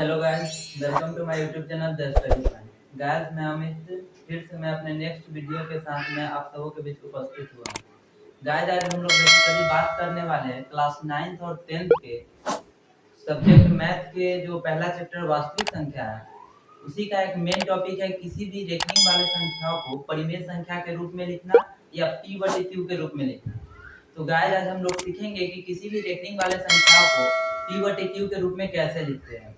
Hello guys, welcome to my YouTube channel the study point. Guys, मैं अमित फिर से मैं अपने नेक्स्ट वीडियो के साथ में आप सबों के बीच उपस्थित हुआ हूं। गाइस, आज हम लोग बेसिकली बात करने वाले हैं क्लास 9th और 10th के सब्जेक्ट मैथ के जो पहला चैप्टर वास्तविक संख्या है, उसी का एक मेन टॉपिक है किसी भी रेखनीय वाले संख्याओं को परिमेय संख्या के रूप में लिखना या p/q के रूप में लिखना। तो गाइस, आज हम लोग सीखेंगे कि किसी भी रेखनीय वाले संख्याओं को p/q के रूप में कैसे लिखते हैं।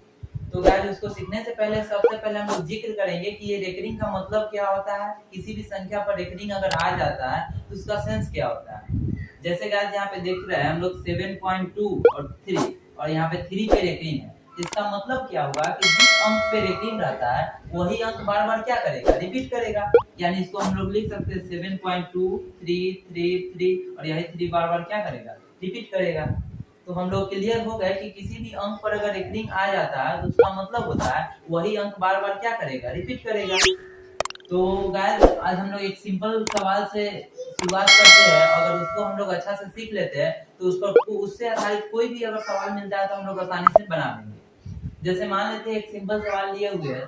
तो गाइस, उसको सीखने से पहले सबसे पहले हम लोग जिक्र करेंगे कि ये रेकरिंग का मतलब क्या होता है। किसी भी संख्या पर रेकरिंग अगर आ जाता है तो उसका सेंस क्या होता है। जैसे गाइस, यहाँ पे देख रहे हैं हम लोग 7.2 और 3 और यहाँ पे 3 पे रेकरिंग है। इसका मतलब क्या हुआ कि जिस अंक पे रेकरिंग रहता है वही अंक बार बार क्या करेगा, रिपीट करेगा। यानी इसको हम लोग लिख सकते हैं 7.2 3 3 3 और यही 3 बार बार क्या करेगा, रिपीट करेगा। तो हम लोग क्लियर हो गए कि किसी भी अंक पर अगर रेकरिंग आ जाता है तो उसका मतलब होता है वही अंक बार बार क्या करेगा, रिपीट करेगा। तो गाइस, आज हम लोग एक सिंपल सवाल से शुरुआत करते हैं। अगर उसको हम लोग अच्छा से सीख लेते हैं तो उससे आधारित कोई भी अगर सवाल मिल जाए तो हम लोग आसानी से बना लेंगे। जैसे मान लेते हैं एक सिंपल सवाल लिए हुए है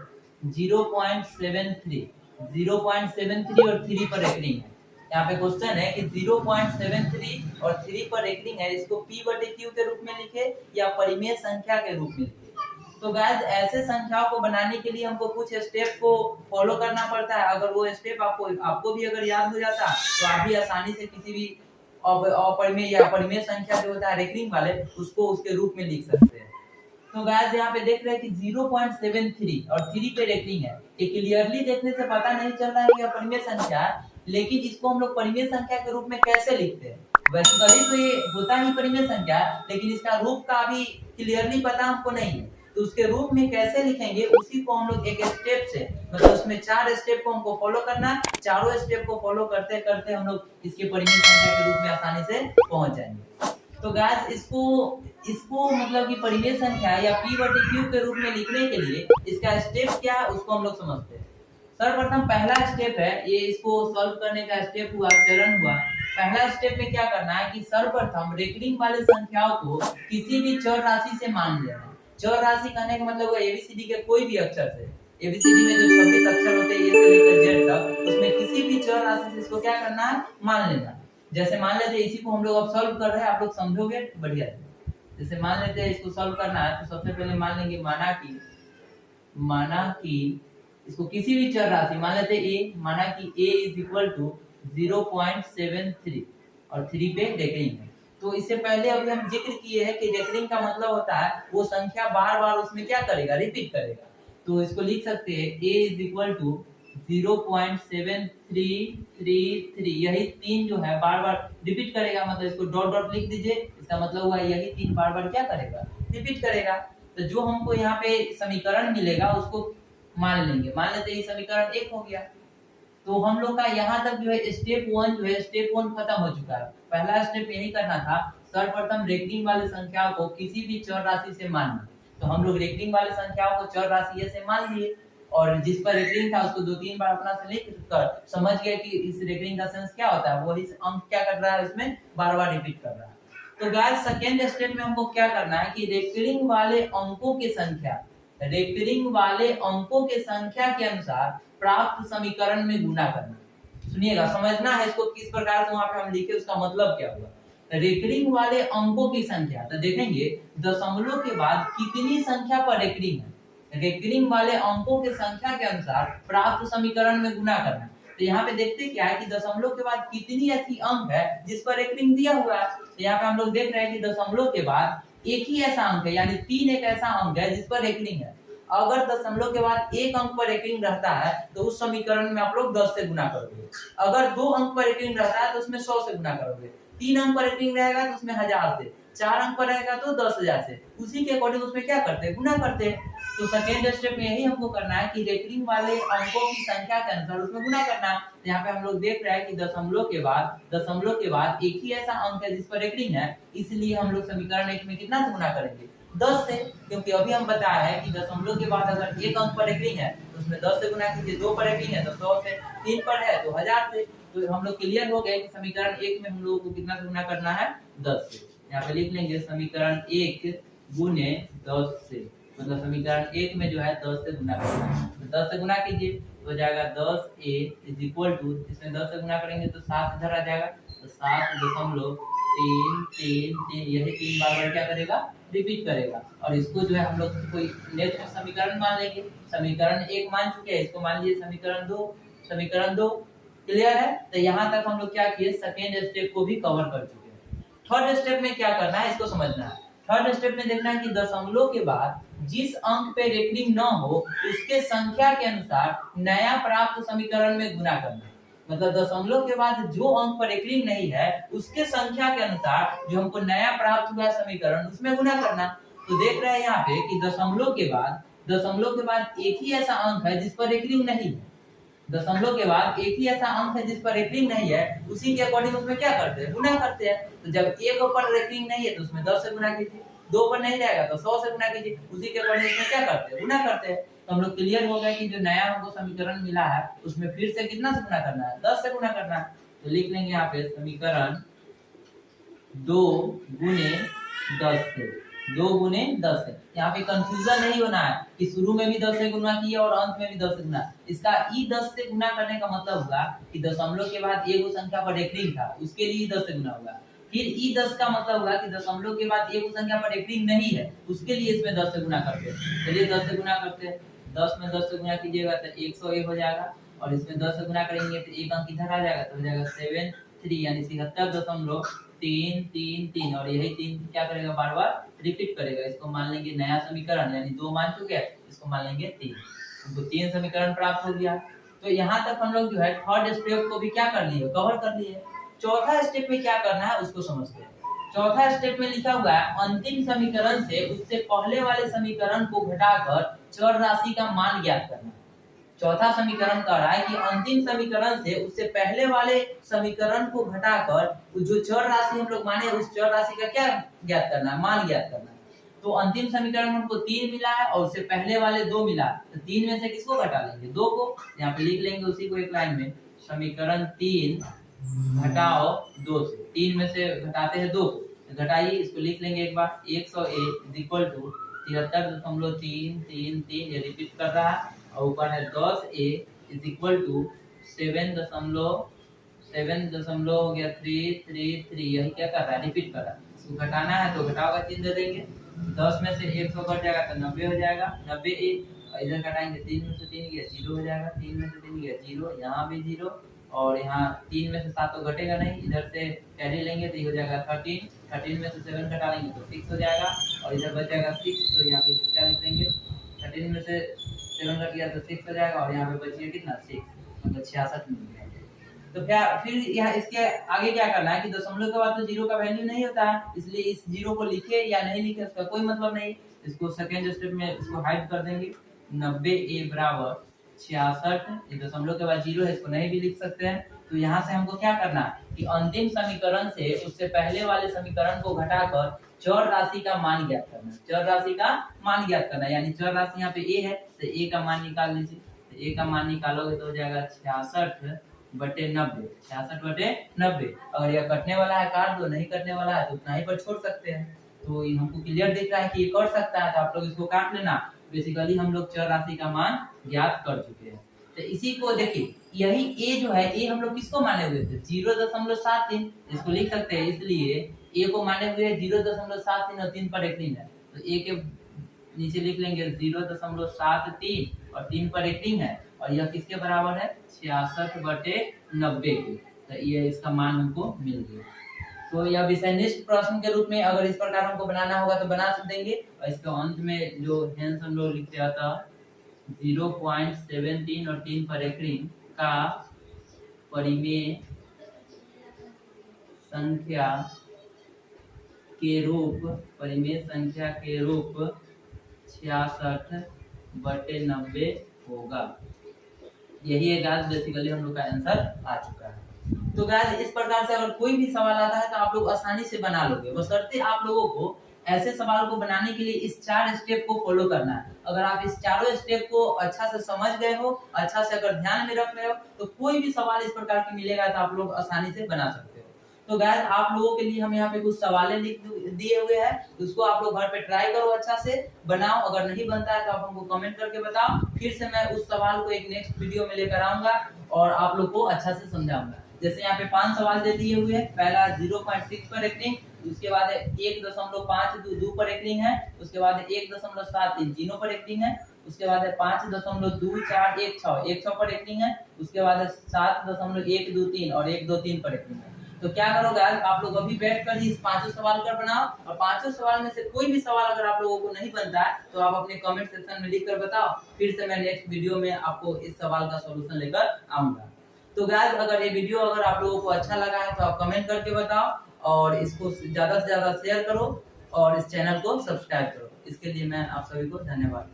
0.73 और 3 पर रेकरिंग है। यहाँ पे क्वेश्चन है कि 0.73 और 3 पर रेकरिंग है, इसको p/q के रूप में लिखे या परिमेय संख्या के रूप में लिखे। तो गाइस, ऐसे संख्याओं को बनाने के लिए हमको कुछ स्टेप को फॉलो करना पड़ता है। अगर वो स्टेप आपको भी अगर याद हो जाता तो आप भी आसानी से किसी भी अपरिमेय या परिमेय संख्या जो होता है रेकरिंग वाले उसको उसके रूप में लिख सकते हैं। तो गाइस, यहाँ पे देख रहे हैं कि 0.73 और 3 पे रेकरिंग है। ये क्लियरली देखने से पता नहीं चल रहा है कि यह परिमेय संख्या है, लेकिन इसको हम लोग परिमेय संख्या के रूप में कैसे लिखते हैं। वैसे तो ये होता ही परिमेय संख्या है, लेकिन इसका रूप का अभी क्लियरली पता हमको नहीं है। तो उसके रूप में कैसे लिखेंगे उसी को हम लोग एक स्टेप से, मतलब उसमें 4 स्टेप को हमको फॉलो करना है। चारों स्टेप को फॉलो करते करते हम लोग इसके परिमेय संख्या के रूप में आसानी से पहुंच जाएंगे। तो गाइस, इसको मतलब कि परिमेय संख्या या p/q के रूप में लिखने के लिए इसका स्टेप क्या है उसको हम लोग समझते हैं। सर्वप्रथम पहला स्टेप है, ये इसको सॉल्व करने का स्टेप हुआ, चरण हुआ। पहला स्टेप में क्या करना है कि सर्वप्रथम रेकरिंग वाले संख्याओं को किसी भी चर राशि से मान लेना है। चर राशि कहने का मतलब एबीसीडी के कोई भी अक्षर से, एबीसीडी में जो 26 अक्षर होते हैं ए से लेकर जेड तक, उसमें किसी भी चर राशि से इसको क्या करना है, मान लेना है। जैसे मान लेते हैं इसी को हम लोग अब सॉल्व कर रहे हैं, आप लोग समझोगे बढ़िया से। जैसे मान लेते हैं इसको सॉल्व करना है तो सबसे पहले मान लेंगे माना कि इसको किसी भी चर राशि मान लेते हैं a, माना कि a इज इक्वल टू 0.73 और 3 पे रेकरिंग है। तो इससे पहले अभी हम जिक्र किए हैं कि रेकरिंग का मतलब होता है वो संख्या बार बार उसमें क्या करेगा, रिपीट करेगा। तो इसको लिख सकते हैं a इज इक्वल टू 0.7333, यही 3 जो है बार बार रिपीट करेगा। मतलब इसको डॉट डॉट लिख दीजिए, इसका मतलब हुआ यही 3 बार बार क्या करेगा, रिपीट करेगा। तो जो हमको यहाँ पे समीकरण मिलेगा उसको मान लेंगे। मान लेते हैं समीकरण 1 हो गया। तो हम लोग का यहाँ तक जो है स्टेप 1 जो है स्टेप 1 खत्म हो चुका है। पहला स्टेप यही करना था, सर्वप्रथम रेकरिंग वाले संख्याओं को किसी भी चर राशि से मानना। तो हम लोग रेकरिंग वाले संख्याओं को चर राशि से मान लिए और जिस पर रेकरिंग था उसको 2-3 बार अपना से लिख कर समझ गए कि इस रेकरिंग का सेंस क्या होता है, वो इस अंक क्या कर रहा है, इसमें बार बार रिपीट कर रहा है। तो गाइस, सेकंड स्टेप में हमको क्या करना है कि रेकरिंग वाले अंकों की संख्या के अनुसार प्राप्त समीकरण में गुणा करना। सुनिएगा, समझना है इसको किस प्रकार से वहां पे हम लिखे, उसका मतलब क्या हुआ। रेकरिंग वाले अंकों की संख्या, तो देखेंगे दशमलव के बाद कितनी संख्या पर रेकरिंग है, रेकरिंग वाले अंकों की संख्या के अनुसार प्राप्त समीकरण में गुणा करना। तो यहाँ पे देखते क्या है कि दशमलव के बाद कितनी ऐसी अंक है जिस पर रेकरिंग दिया हुआ है। तो यहाँ पे हम लोग देख रहे हैं कि दशमलव के बाद एक ही ऐसा अंक है, यानी 3 एक ऐसा अंक है जिस पर रेकरिंग है। अगर दशमलव के बाद एक अंक पर रेकरिंग रहता है तो उस समीकरण में आप लोग 10 से गुना करोगे। अगर 2 अंक पर रेकरिंग रहता है तो उसमें 100 से गुना करोगे। 3 अंक पर रेकरिंग रहेगा तो उसमें 1000 से, 4 अंक पर रहेगा तो 10,000 से। उसी के अकॉर्डिंग उसमें क्या करते हैं, गुना करते हैं। तो सेकेंड स्टेप में यही हमको करना है कि रेकरिंग वाले अंकों की संख्या के अनुसार उसमें गुना करना है। तो यहाँ पे हम लोग देख रहे हैं कि दशमलव के बाद एक ही ऐसा अंक है जिस पर रेकरिंग है, इसलिए हम लोग समीकरण 1 में कितना से गुना करेंगे, 10 से। क्योंकि अभी हम बताया है कि दशमलव के बाद अगर एक अंक पर रेकरिंग है तो उसमें 10 से गुना कीजिए, 2 पर रेकरिंग है तो 100 से, 3 पर है तो 1000 से। तो हम लोग क्लियर हो गए कि समीकरण 1 में हम लोगों को कितना से गुना करना है, 10 से। यहाँ पे लिख लेंगे समीकरण 1 गुने 10 से। मतलब समीकरण 1 में जो है 10 से गुना करना है। तो 10 से गुना कीजिए तो हो जाएगा 10a इज इक्वल टू, इसमें 10 से गुना करेंगे तो 7 इधर आ जाएगा, तो 7.333 यही 3 बार क्या करेगा, रिपीट करेगा। और इसको जो है हम लोग कोई नेक्स्ट समीकरण मान लेंगे। समीकरण 1 मान चुके हैं, इसको मान लीजिए समीकरण 2। समीकरण 2 क्लियर है। तो यहाँ तक हम लोग क्या किए, सेकेंड स्टेप को भी कवर कर चुके हैं। थर्ड स्टेप में क्या करना है इसको समझना है। थर्ड स्टेप में देखना है कि दशमलव के बाद जिस अंक पे रेकरिंग न हो उसके संख्या के अनुसार नया प्राप्त समीकरण में गुना करना। मतलब दशमलव के बाद जो अंक पर रेकरिंग नहीं है उसके संख्या के अनुसार जो हमको नया प्राप्त हुआ समीकरण उसमें गुना करना। तो देख रहे हैं यहाँ पे कि दशमलव के बाद एक ही ऐसा अंक है जिस पर रेकरिंग नहीं है। दशमलव के बाद एक ही ऐसा अंक है जिस पर रेकरिंग नहीं है, उसी के अकॉर्डिंग उसमें क्या करते हैं, गुना करते हैं। तो जब एक पर रेकरिंग नहीं है तो उसमें 10 से गुना कीजिए, 2 पर नहीं रहेगा तो 100 से गुना कीजिए, उसी के अकॉर्डिंग उसमें क्या करते हैं, गुना करते हैं। तो हम लोग क्लियर हो गया कि जो नया हमको समीकरण मिला है उसमें फिर से कितना से गुना करना है, 10 से गुना करना है। तो लिख लेंगे यहाँ पे समीकरण 2 गुने 10 से, 2 गुने 10 है। यहाँ पे कंफ्यूजन नहीं होना है कि शुरू में भी 10 से गुना किया और अंत में भी 10 से गुना। इसका ई 10 से गुना करने का मतलब होगा कि दशमलव के बाद एक संख्या पर रेकरिंग था उसके लिए 10 से गुना होगा। फिर ई 10 का मतलब होगा कि दशमलव के बाद एक संख्या पर रेकरिंग नहीं है उसके लिए इसमें 10 से गुना करते हैं। चलिए 10 से गुना करते हैं। 10 में 10 से गुना कीजिएगा तो 101 हो जाएगा, और इसमें 10 से गुना करेंगे तो एक अंक इधर आ जाएगा तो हो जाएगा 73 यानी 77.333, और यही 3 क्या करेगा, बार बार रिपीट करेगा। इसको मान लेंगे नया समीकरण, यानी 2 मान चुके हैं, इसको मान लेंगे 3। हमको 3 समीकरण प्राप्त हो गया। तो यहाँ तक हम लोग जो है थर्ड स्टेप को भी क्या कर लिए, कवर कर लिए। चौथा स्टेप में क्या करना है उसको समझते हैं। चौथा स्टेप में लिखा हुआ है अंतिम समीकरण से उससे पहले वाले समीकरण को घटाकर चर राशि का मान ज्ञात करना। चौथा समीकरण कह रहा है कि अंतिम समीकरण से उससे पहले वाले समीकरण को घटाकर जो चर राशि हम लोग माने उस चर राशि का क्या ज्ञात करना है, मान ज्ञात करना है। तो अंतिम समीकरण में हमको 3 मिला है और उससे पहले वाले 2 मिला, तो 3 में से किसको घटा लेंगे, 2 को। यहाँ पे लिख लेंगे उसी को एक लाइन में, समीकरण 3 घटाओ 2 से। 3 में से घटाते हैं 2 को, घटाइए, इसको लिख लेंगे एक बार, 101 इक्वल टू 73.333, ये रिपीट कर रहा है, और ऊपर है 10a इज इक्वल टू 7.7 हो गया 333, यही क्या कर रहा है, रिपीट कर रहा है। इसको घटाना है तो घटाओ का चिन्ह दे देंगे, 10 में से 100 घट जाएगा तो 90 हो जाएगा, 90a, और इधर घटाएंगे 3 में से 3 गया 0 हो जाएगा, 3 में से 3 गया 0, यहाँ भी 0, और यहाँ 3 में से 7 तो घटेगा नहीं, इधर से कैरी लेंगे तो ये हो जाएगा 13 में से 7 घटा लेंगे तो 6 हो जाएगा, और इधर बच जाएगा 6, तो यहाँ पे क्या लिख लेंगे, 13 में से 7 घट गया तो 6 हो जाएगा, और यहाँ पे बचिए कितना, 6, मतलब 66 मिल गया। तो फिर यहाँ इसके आगे क्या करना है कि दशमलव के बाद तो 0 का वैल्यू नहीं होता है, इसलिए इस 0 को लिखे या नहीं लिखे उसका कोई मतलब नहीं। इसको सेकेंड स्टेप में इसको हाइड कर देंगे, 90a बराबर 66, ये दशमलव के बाद 0 है, इसको नहीं भी लिख सकते हैं। तो यहाँ से हमको क्या करना है कि अंतिम समीकरण से उससे पहले वाले समीकरण को घटाकर चर राशि का मान ज्ञात करना, चर राशि का मान ज्ञात करना, यानी चर राशि यहाँ पे a है तो a का मान निकाल लीजिए। तो a का मान निकालोगे तो हो जाएगा 66/90, 66/90। अगर यह कटने वाला है काट दो, नहीं कटने वाला है तो उतना ही पर छोड़ सकते हैं। तो ये हमको क्लियर दिख रहा है कि ये कर सकता है, तो आप लोग इसको काट लेना। बेसिकली हम लोग चर राशि का मान ज्ञात कर चुके हैं। तो इसी को देखिए, यही a जो है, a हम लोग किसको माने हुए थे, 0.73, इसको लिख सकते हैं, इसलिए a को माने हुए 0.73 और 3 पर रेकरिंग है, तो a के नीचे लिख लेंगे 0.73 और 3 पर रेकरिंग है, और यह किसके बराबर है, 66/90 के। तो ये इसका मान हमको मिल गया। तो यह विषयनिष्ठ प्रश्न के रूप में अगर इस प्रकार हमको बनाना होगा तो बना देंगे, और इसके अंत में जो हेंस हम लोग लिखते आता 0.17 और 3 पर रेकरिंग का परिमेय संख्या के रूप 66/90 होगा। यही है गाइस, बेसिकली हम लोग का आंसर आ चुका है। तो गाइस इस प्रकार से अगर कोई भी सवाल आता है तो आप लोग आसानी से बना लोगे, बशर्ते आप लोगों को ऐसे सवाल को बनाने के लिए इस 4 स्टेप को फॉलो करना है। अगर आप इस चारों स्टेप को अच्छा से समझ गए हो, अच्छा से अगर ध्यान में रख रहे हो, तो कोई भी सवाल इस प्रकार के मिलेगा तो आप लोग आसानी से बना सकते हो। तो गाइस आप लोगों के लिए हम यहाँ पे कुछ सवालें लिख दिए हुए हैं, उसको आप लोग घर पे ट्राई करो, अच्छा से बनाओ। अगर नहीं बनता है तो आप हमको कमेंट करके बताओ, फिर से मैं उस सवाल को एक नेक्स्ट वीडियो में लेकर आऊंगा और आप लोग को अच्छा से समझाऊंगा। जैसे यहाँ पे 5 सवाल दे दिए हुए हैं। पहला 0.6 पर रेटिंग, उसके बाद 1.52 पर रेटिंग है, उसके बाद 1.73 तीनों पर रेटिंग है, उसके बाद 5.2416 100 पर रेटिंग है, उसके बाद 7.123 और 123 पर रेटिंग है। तो क्या करो गाइस, आप लोग अभी बैठ कर इस पांचों सवाल कर बनाओ, और पांचों सवाल में से कोई भी सवाल अगर आप लोगों को नहीं बनता है तो आप अपने कमेंट सेक्शन में लिख कर बताओ, फिर से मैं नेक्स्ट वीडियो में आपको इस सवाल का सॉल्यूशन लेकर आऊंगा। तो गाइस अगर ये वीडियो अगर आप लोगों को अच्छा लगा है तो आप कमेंट करके बताओ, और इसको ज्यादा से ज्यादा शेयर करो और इस चैनल को सब्सक्राइब करो। इसके लिए मैं आप सभी को धन्यवाद।